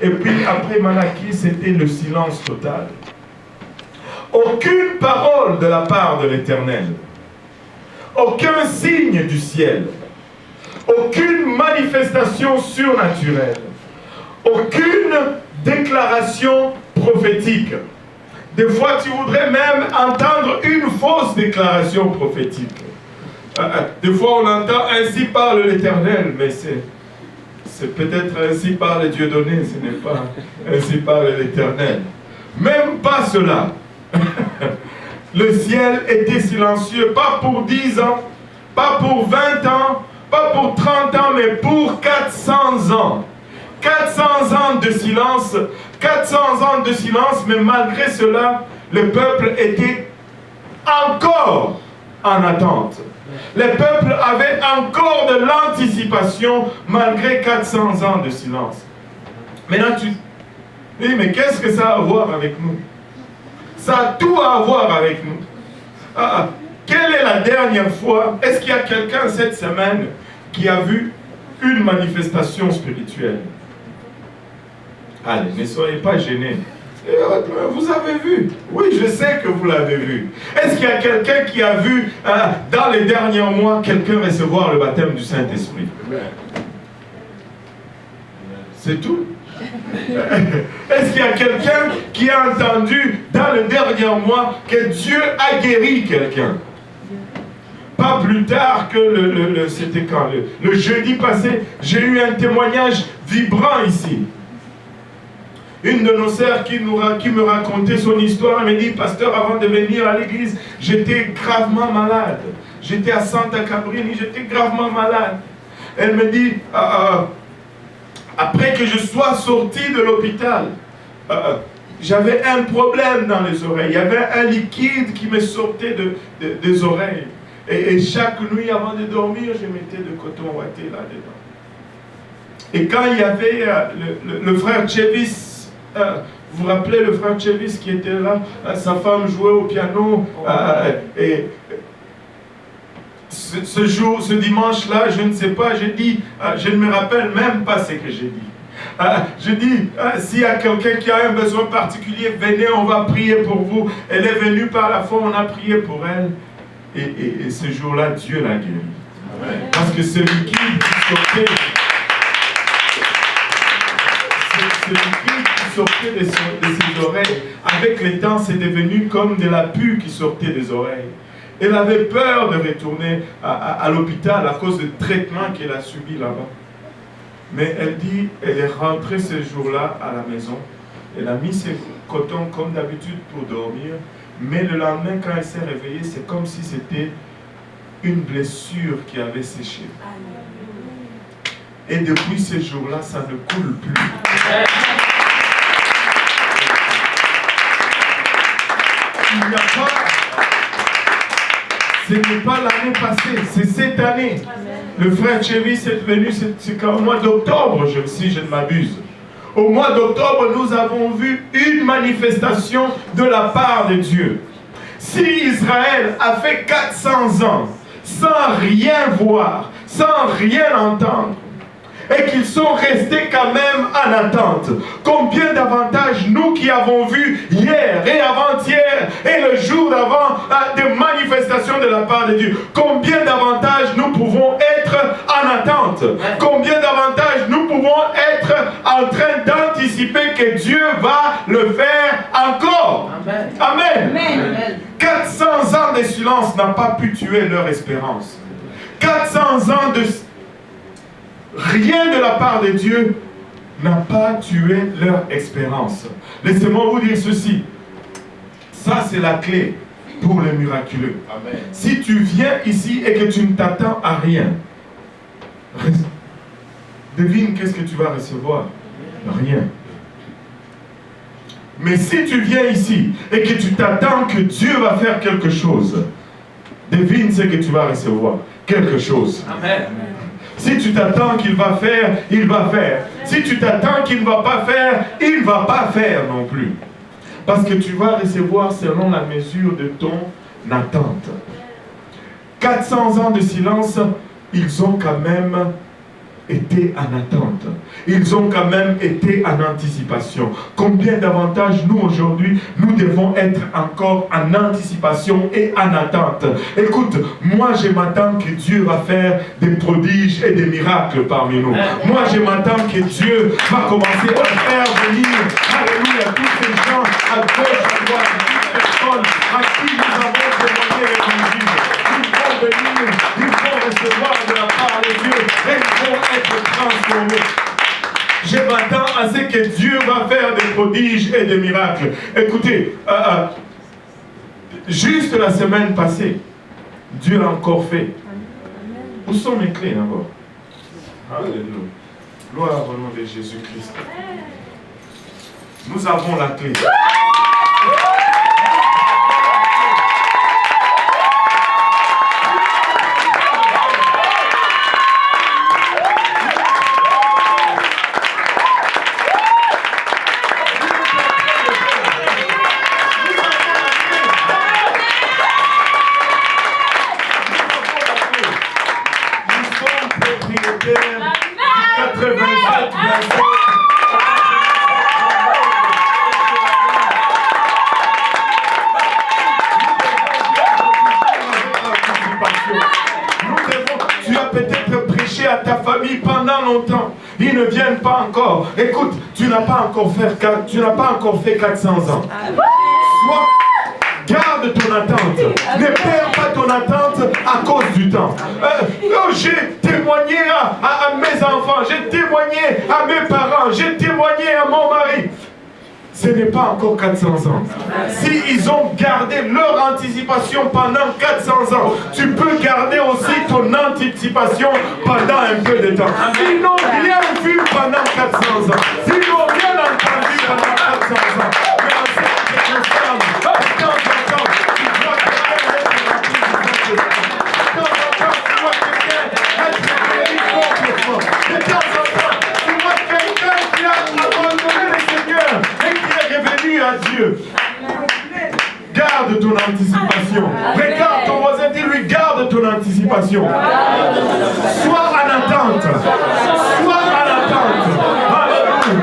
Et puis après Malachie, c'était le silence total. Aucune parole de la part de l'Éternel. Aucun signe du ciel. Aucune manifestation surnaturelle. Aucune déclaration prophétique. Des fois, tu voudrais même entendre une fausse déclaration prophétique. Des fois, on entend « Ainsi parle l'Éternel », mais c'est peut-être « Ainsi parle Dieu donné », ce n'est pas « Ainsi parle l'Éternel ». Même pas cela. Le ciel était silencieux, pas pour 10 ans, pas pour 20 ans, pas pour 30 ans, mais pour 400 ans. 400 ans de silence, 400 ans de silence, mais malgré cela, le peuple était encore en attente. Le peuple avait encore de l'anticipation malgré 400 ans de silence. Maintenant, tu dis, mais qu'est-ce que ça a à voir avec nous? Ça a tout à voir avec nous. Quelle est la dernière fois? Est-ce qu'il y a quelqu'un cette semaine qui a vu une manifestation spirituelle? Allez, ne soyez pas gênés. Vous avez vu? Oui, je sais que vous l'avez vu. Est-ce qu'il y a quelqu'un qui a vu, dans les derniers mois, quelqu'un recevoir le baptême du Saint-Esprit? C'est tout. Est-ce qu'il y a quelqu'un qui a entendu dans le dernier mois que Dieu a guéri quelqu'un? Pas plus tard que c'était quand? Le jeudi passé, j'ai eu un témoignage vibrant ici. Une de nos sœurs qui me racontait son histoire, elle me dit, pasteur, avant de venir à l'église, j'étais gravement malade. J'étais à Santa Cabrini, j'étais gravement malade. Elle me dit, après que je sois sorti de l'hôpital, j'avais un problème dans les oreilles. Il y avait un liquide qui me sortait des oreilles. Et chaque nuit, avant de dormir, je mettais de coton ouaté là-dedans. Et quand il y avait le frère Chevis, vous vous rappelez le frère Chevis qui était là, sa femme jouait au piano, et ce dimanche-là, je ne sais pas, j'ai dit, je ne me rappelle même pas ce que j'ai dit. Je dis, s'il y a quelqu'un qui a un besoin particulier, venez, on va prier pour vous. Elle est venue par la foi, on a prié pour elle. Et ce jour-là, Dieu l'a guérie. Parce que ce liquide qui sortait, de ses oreilles, avec le temps, c'est devenu comme de la pus qui sortait des oreilles. Elle avait peur de retourner à l'hôpital à cause du traitement qu'elle a subi là-bas. Mais elle dit, elle est rentrée ce jour-là à la maison. Elle a mis ses cotons comme d'habitude pour dormir. Mais le lendemain, quand elle s'est réveillée, c'est comme si c'était une blessure qui avait séché. Et depuis ce jour-là, ça ne coule plus. Il n'y a pas... Ce n'est pas l'année passée, c'est cette année. Amen. Le frère Chevis est venu, c'est au mois d'octobre, si je ne m'abuse. Au mois d'octobre, nous avons vu une manifestation de la part de Dieu. Si Israël a fait 400 ans sans rien voir, sans rien entendre, et qu'ils sont restés quand même en attente. Combien davantage nous qui avons vu hier et avant-hier et le jour d'avant des manifestations de la part de Dieu, combien davantage nous pouvons être en attente, combien davantage nous pouvons être en train d'anticiper que Dieu va le faire encore. Amen. Amen. Amen. 400 ans de silence n'a pas pu tuer leur espérance. 400 ans de rien de la part de Dieu n'a pas tué leur espérance. Laissez-moi vous dire ceci. Ça, c'est la clé pour le miraculeux. Amen. Si tu viens ici et que tu ne t'attends à rien, devine qu'est-ce que tu vas recevoir? Rien. Mais si tu viens ici et que tu t'attends que Dieu va faire quelque chose, devine ce que tu vas recevoir. Quelque chose. Amen. Si tu t'attends qu'il va faire, il va faire. Si tu t'attends qu'il ne va pas faire, il ne va pas faire non plus. Parce que tu vas recevoir selon la mesure de ton attente. 400 ans de silence, ils ont quand même été en attente. Ils ont quand même été en anticipation. Combien davantage nous aujourd'hui, nous devons être encore en anticipation et en attente. Écoute, moi je m'attends que Dieu va faire des prodiges et des miracles parmi nous. Moi je m'attends que Dieu va commencer à faire venir, alléluia, tous ces gens à gauche, à droite, toutes les personnes à qui nous avons demandé l'évangile. Ils vont venir, ils vont recevoir de la part de Dieu et ils vont être transformés. Je m'attends à ce que Dieu va faire des prodiges et des miracles. Écoutez, juste la semaine passée, Dieu l'a encore fait. Où sont mes clés d'abord? Alléluia. Gloire au nom de Jésus-Christ. Nous avons la clé. Longtemps, ils ne viennent pas encore. Écoute, tu n'as pas encore fait 400 ans. Soit garde ton attente. Ne perds pas ton attente à cause du temps. J'ai témoigné à mes enfants, j'ai témoigné à mes parents, j'ai témoigné à mon mari. Ce n'est pas encore 400 ans. S'ils ont gardé leur anticipation pendant 400 ans, tu peux garder aussi ton anticipation pendant un peu de temps. Ils n'ont rien vu pendant 400 ans. Ils n'ont rien entendu pendant 400 ans. Mais en ce qui te concerne, de temps en temps, tu dois quelqu'un être en anticipation. De temps en temps, tu dois quelqu'un être guéri complètement. De temps en temps, tu vois quelqu'un qui a abandonné le Seigneur et qui est revenu à Dieu. Garde ton anticipation. Regarde ton voisin, dis-lui, garde ton anticipation. Sois en attente. Sois en attente. Alléluia.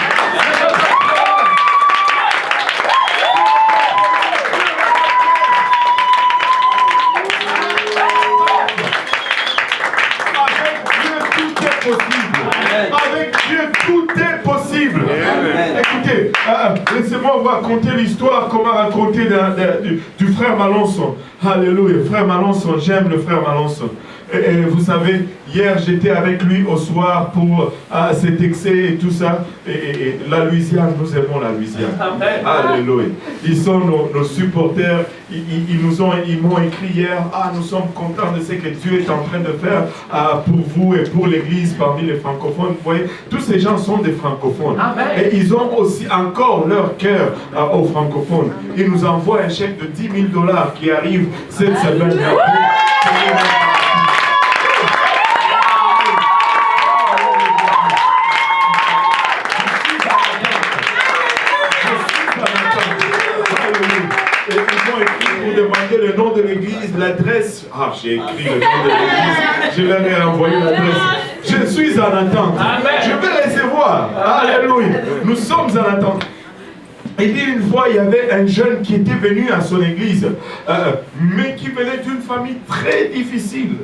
Avec Dieu, tout est possible. Écoutez, laissez-moi vous raconter l'histoire qu'on m'a racontée du frère Malonson. Alléluia, frère Malonson, j'aime le frère Malonson. Et vous savez, hier j'étais avec lui au soir pour cet excès et tout ça. Et la Louisiane, nous aimons la Louisiane. Alléluia. Ils sont nos supporters. Ils m'ont écrit hier, nous sommes contents de ce que Dieu est en train de faire pour vous et pour l'église parmi les francophones. Vous voyez, tous ces gens sont des francophones. Amen. Et ils ont aussi encore leur cœur aux francophones. Ils nous envoient un chèque de 10 000 $ qui arrive cette semaine. Le nom de l'église, l'adresse. J'ai écrit le nom de l'église, je leur ai envoyé l'adresse. Je suis en attente. Amen. Je vais recevoir. Alléluia. Nous sommes en attente. Il dit une fois, il y avait un jeune qui était venu à son église, mais qui venait d'une famille très difficile.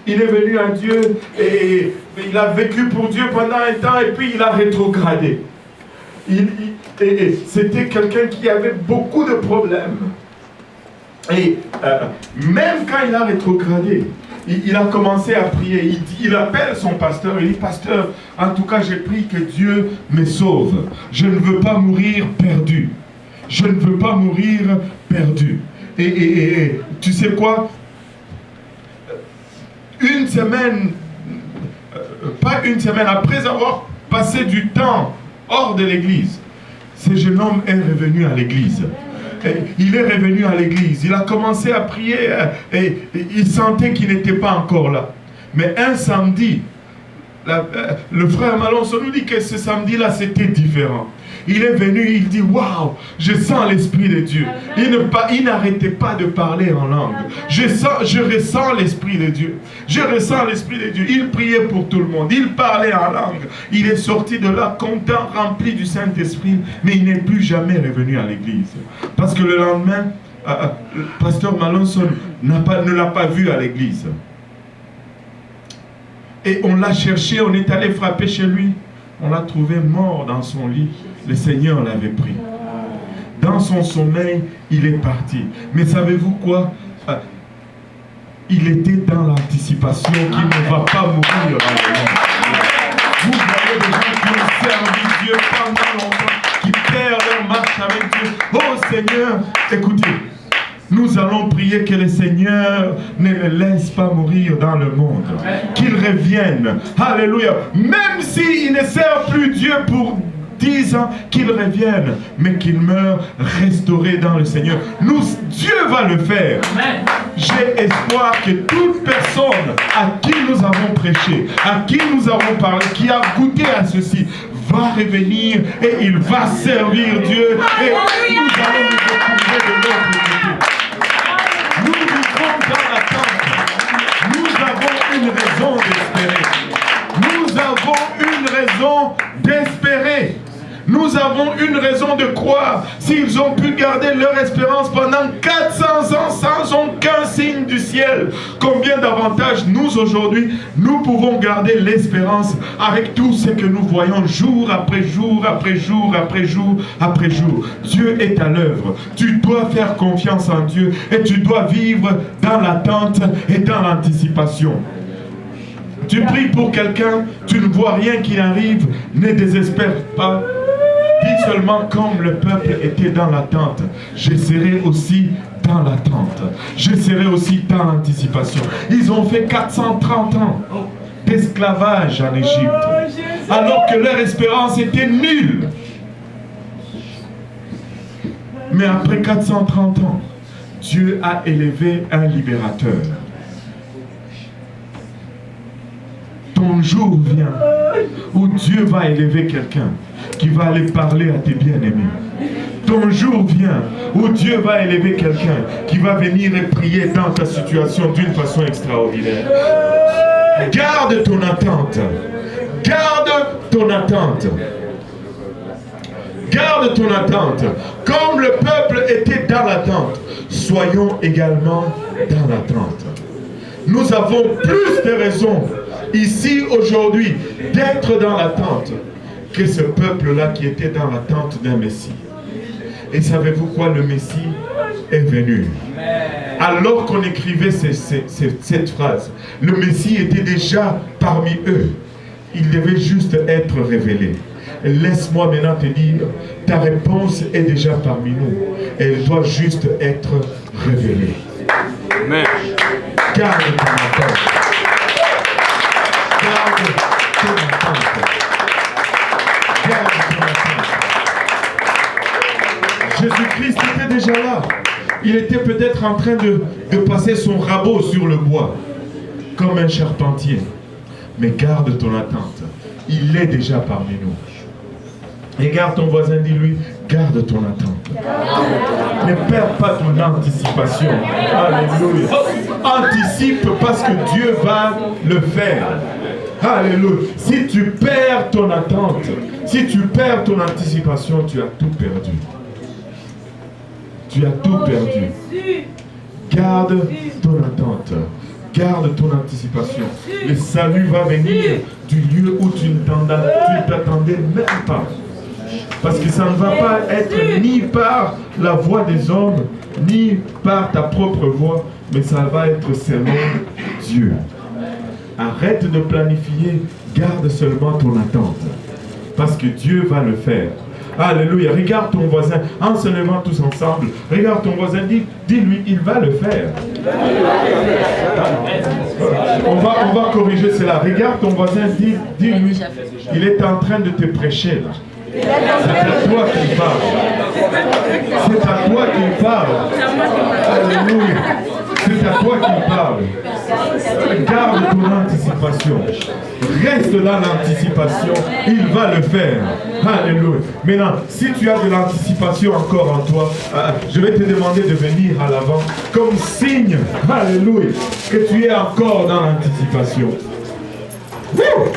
Il est venu à Dieu et il a vécu pour Dieu pendant un temps et puis il a rétrogradé. C'était quelqu'un qui avait beaucoup de problèmes. Et même quand il a rétrogradé, il a commencé à prier. Il appelle son pasteur. Il dit, pasteur, en tout cas, j'ai prié que Dieu me sauve. Je ne veux pas mourir perdu. Je ne veux pas mourir perdu. Et tu sais quoi? Une semaine, pas une semaine, après avoir passé du temps hors de l'église, ce jeune homme est revenu à l'église. Il est revenu à l'église, il a commencé à prier et il sentait qu'il n'était pas encore là. Mais un samedi, le frère Malonzo nous dit que ce samedi-là, c'était différent. Il est venu, il dit, waouh, je sens l'Esprit de Dieu. Il n'arrêtait pas de parler en langue. Je ressens l'Esprit de Dieu. Je ressens l'Esprit de Dieu. Il priait pour tout le monde. Il parlait en langue. Il est sorti de là content, rempli du Saint-Esprit, mais il n'est plus jamais revenu à l'église. Parce que le lendemain, pasteur Malonzo ne l'a pas vu à l'église. Et on l'a cherché, on est allé frapper chez lui. On l'a trouvé mort dans son lit. Le Seigneur l'avait pris. Dans son sommeil, il est parti. Mais savez-vous quoi? Il était dans l'anticipation qu'il ne va pas mourir dans le monde. Vous voyez des gens qui ont servi Dieu pendant longtemps, qui perdent leur marche avec Dieu. Oh Seigneur, écoutez, nous allons prier que le Seigneur ne le laisse pas mourir dans le monde. Qu'il revienne. Alléluia. Même s'il ne sert plus Dieu pour 10 ans, qu'il revienne, mais qu'il meure restauré dans le Seigneur. Dieu va le faire. J'ai espoir que toute personne à qui nous avons prêché, à qui nous avons parlé, qui a goûté à ceci, va revenir et il va servir Dieu et nous allons nous retrouver de l'autre côté. Nous vivons dans l'attente. Nous avons une raison d'espérer. Nous avons une raison d'espérer. Nous avons une raison de croire. S'ils ont pu garder leur espérance pendant 400 ans sans aucun signe du ciel, combien davantage nous aujourd'hui, nous pouvons garder l'espérance avec tout ce que nous voyons jour après jour, après jour, après jour, après jour. Dieu est à l'œuvre. Tu dois faire confiance en Dieu et tu dois vivre dans l'attente et dans l'anticipation. Tu pries pour quelqu'un, tu ne vois rien qui arrive, ne désespère pas. Dis seulement comme le peuple était dans l'attente, je serai aussi dans l'attente. Je serai aussi dans l'anticipation. Ils ont fait 430 ans d'esclavage en Égypte, alors que leur espérance était nulle. Mais après 430 ans, Dieu a élevé un libérateur. Ton jour vient où Dieu va élever quelqu'un qui va aller parler à tes bien-aimés. Ton jour vient où Dieu va élever quelqu'un qui va venir et prier dans ta situation d'une façon extraordinaire. Garde ton attente. Garde ton attente. Garde ton attente. Comme le peuple était dans l'attente, soyons également dans l'attente. Nous avons plus de raisons ici aujourd'hui d'être dans l'attente que ce peuple-là qui était dans l'attente d'un Messie. Et savez-vous quoi? Le Messie est venu. Alors qu'on écrivait cette phrase, le Messie était déjà parmi eux. Il devait juste être révélé. Laisse-moi maintenant te dire, ta réponse est déjà parmi nous. Elle doit juste être révélée. Amen. Garde ton attente. Garde ton attente. Jésus-Christ était déjà là. Il était peut-être en train de passer son rabot sur le bois, comme un charpentier. Mais garde ton attente. Il est déjà parmi nous. Et garde ton voisin, dis-lui, garde ton attente. Ne perds pas ton anticipation. Alléluia. Anticipe parce que Dieu va le faire. Alléluia. Si tu perds ton attente, si tu perds ton anticipation, tu as tout perdu. Tu as tout perdu. Garde ton attente. Garde ton anticipation. Le salut va venir du lieu où tu ne t'attendais même pas. Parce que ça ne va pas être ni par la voix des hommes, ni par ta propre voix, mais ça va être seulement Dieu. Arrête de planifier, garde seulement ton attente. Parce que Dieu va le faire. Alléluia. Regarde ton voisin, en se levant tous ensemble. Regarde ton voisin, dis-lui, il va le faire. On va corriger cela. Regarde ton voisin, dis-lui, il est en train de te prêcher là. C'est à toi qu'il parle. C'est à toi qu'il parle. Alléluia. C'est à toi qu'il parle. Garde ton anticipation. Reste dans l'anticipation. Il va le faire. Alléluia. Maintenant, si tu as de l'anticipation encore en toi, je vais te demander de venir à l'avant comme signe, alléluia, que tu es encore dans l'anticipation. Wouh!